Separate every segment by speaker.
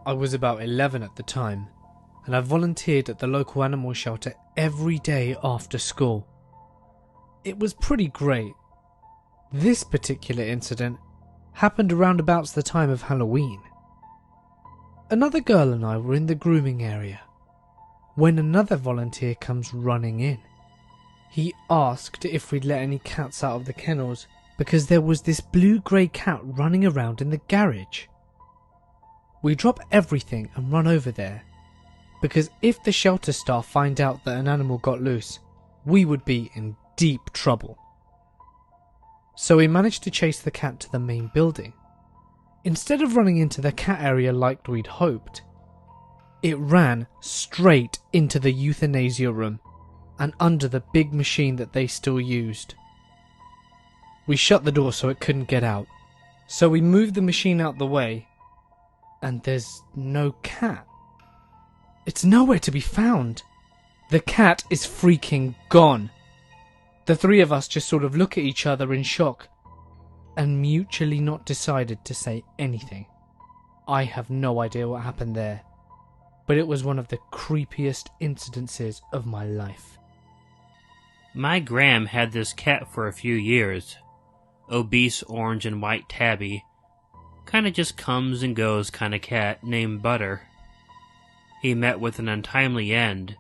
Speaker 1: I was about 11 at the time, and I volunteered at the local animal shelter every day after school. It was pretty great. This particular incident happened around about the time of Halloween. Another girl and I were in the grooming area when another volunteer comes running in. He asked if we'd let any cats out of the kennels because there was this blue-grey cat running around in the garage. We drop everything and run over there, because if the shelter staff find out that an animal got loose, we would be in deep trouble. So we managed to chase the cat to the main building. Instead of running into the cat area like we'd hoped, it ran straight into the euthanasia room and under the big machine that they still used. We shut the door so it couldn't get out, so we moved the machine out the way, and there's no cat. It's nowhere to be found. The cat is freaking gone. The three of us just sort of look at each other in shock and mutually not decided to say anything. I have no idea what happened there, but it was one of the creepiest incidences of my life.
Speaker 2: My Gram had this cat for a few years. Obese orange and white tabby. Kinda just comes and goes kinda cat named Butter. He met with an untimely end,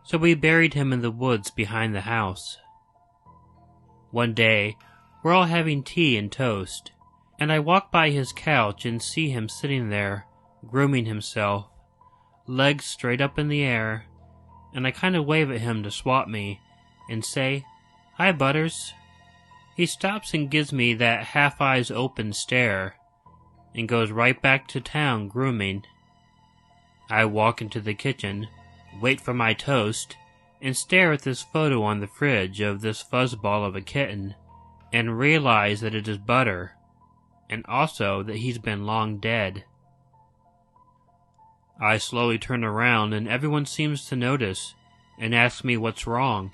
Speaker 2: so we buried him in the woods behind the house. One day, we're all having tea and toast, and I walk by his couch and see him sitting there, grooming himself, legs straight up in the air, and I kinda wave at him to swat me and say, "Hi, Butters." He stops and gives me that half-eyes open stare, and goes right back to town grooming. I walk into the kitchen, wait for my toast, and stare at this photo on the fridge of this fuzzball of a kitten, and realize that it is Butter, and also that he's been long dead. I slowly turn around and everyone seems to notice, and asks me what's wrong.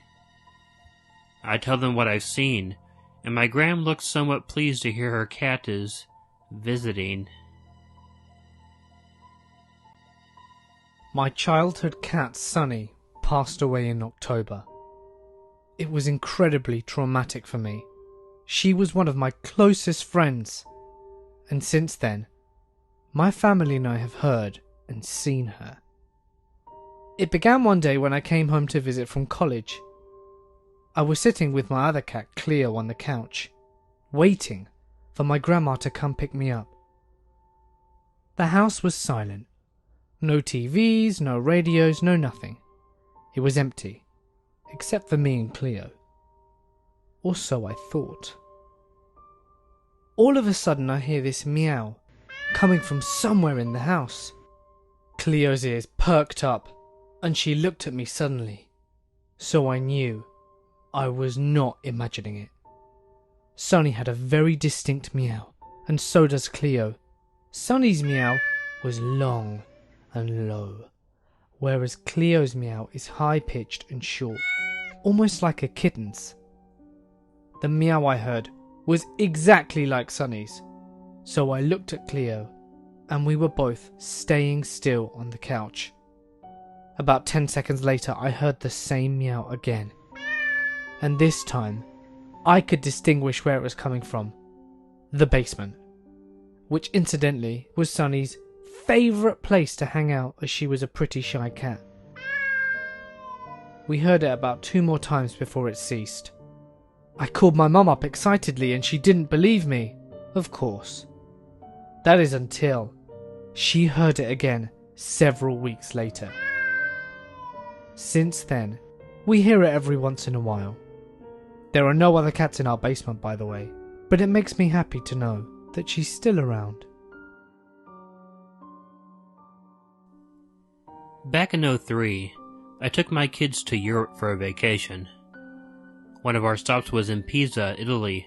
Speaker 2: I tell them what I've seen, and my Gram looks somewhat pleased to hear her cat is visiting.
Speaker 1: My childhood cat Sunny passed away in October. It was incredibly traumatic for me. She was one of my closest friends, and since then, my family and I have heard and seen her. It began one day when I came home to visit from college. I was sitting with my other cat Cleo on the couch, waiting for my grandma to come pick me up. The house was silent. No TVs, no radios, no nothing. It was empty, except for me and Cleo. Or so I thought. All of a sudden I hear this meow coming from somewhere in the house. Cleo's ears perked up and she looked at me suddenly, so I knew I was not imagining it. Sunny had a very distinct meow, and so does Cleo. Sunny's meow was long and low, whereas Cleo's meow is high-pitched and short, almost like a kitten's. The meow I heard was exactly like Sunny's, so I looked at Cleo, and we were both staying still on the couch. About 10 seconds later I heard the same meow again, and this time I could distinguish where it was coming from. The basement, which incidentally was Sunny's favourite place to hang out as she was a pretty shy cat. We heard it about 2 more times before it ceased. I called my mum up excitedly and she didn't believe me, of course. That is until she heard it again several weeks later. Since then, we hear it every once in a while. There are no other cats in our basement, by the way, but it makes me happy to know that she's still around.
Speaker 2: Back in '03, I took my kids to Europe for a vacation. One of our stops was in Pisa, Italy,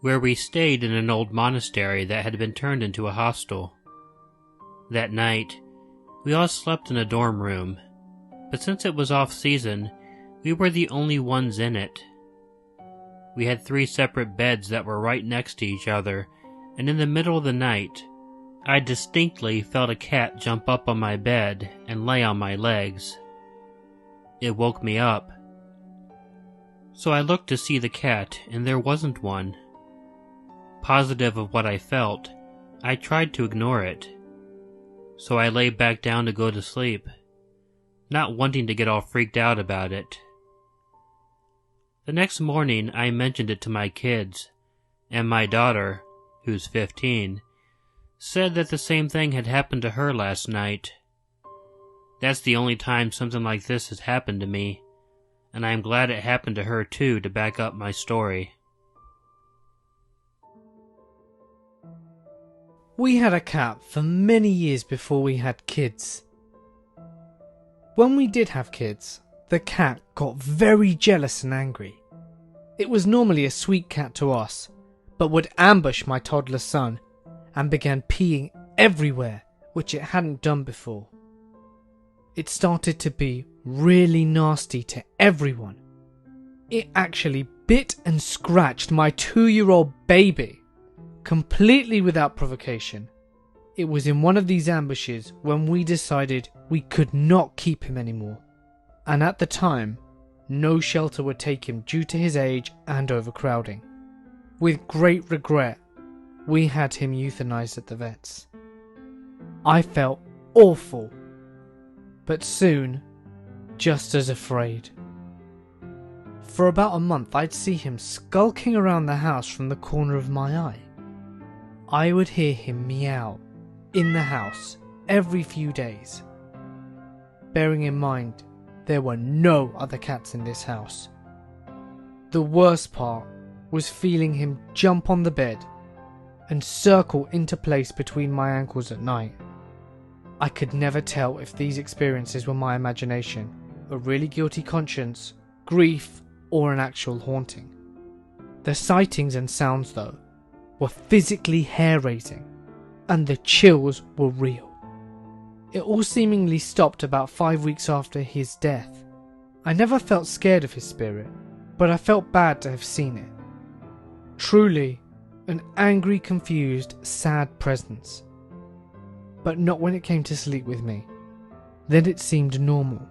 Speaker 2: where we stayed in an old monastery that had been turned into a hostel. That night, we all slept in a dorm room, but since it was off-season, we were the only ones in it. We had 3 separate beds that were right next to each other, and in the middle of the night, I distinctly felt a cat jump up on my bed and lay on my legs. It woke me up. So I looked to see the cat, and there wasn't one. Positive of what I felt, I tried to ignore it. So I lay back down to go to sleep, not wanting to get all freaked out about it. The next morning I mentioned it to my kids, and my daughter, who's 15, said that the same thing had happened to her last night. That's the only time something like this has happened to me, and I am glad it happened to her too to back up my story.
Speaker 1: We had a cat for many years before we had kids. When we did have kids, the cat got very jealous and angry. It was normally a sweet cat to us, but would ambush my toddler son and began peeing everywhere, which it hadn't done before. It started to be really nasty to everyone. It actually bit and scratched my 2-year-old baby, completely without provocation. It was in one of these ambushes when we decided we could not keep him anymore, and at the time, no shelter would take him due to his age and overcrowding. With great regret, we had him euthanized at the vets. I felt awful, but soon, just as afraid. For about a month I'd see him skulking around the house from the corner of my eye. I would hear him meow in the house every few days. Bearing in mind, there were no other cats in this house. The worst part was feeling him jump on the bed and circle into place between my ankles at night. I could never tell if these experiences were my imagination, a really guilty conscience, grief, or an actual haunting. The sightings and sounds, though, were physically hair-raising, and the chills were real. It all seemingly stopped about 5 weeks after his death. I never felt scared of his spirit, but I felt bad to have seen it. Truly, an angry, confused, sad presence. But not when it came to sleep with me. Then it seemed normal.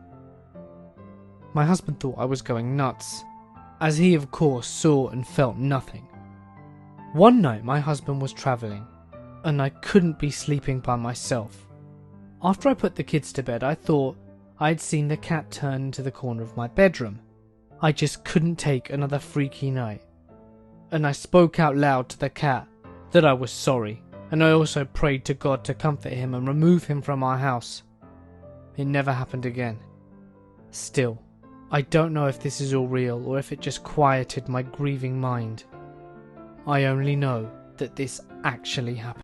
Speaker 1: My husband thought I was going nuts, as he of course saw and felt nothing. One night my husband was travelling, and I couldn't be sleeping by myself. After I put the kids to bed, I thought I'd seen the cat turn into the corner of my bedroom. I just couldn't take another freaky night. And I spoke out loud to the cat that I was sorry, and I also prayed to God to comfort him and remove him from our house. It never happened again. Still, I don't know if this is all real or if it just quieted my grieving mind. I only know that this actually happened.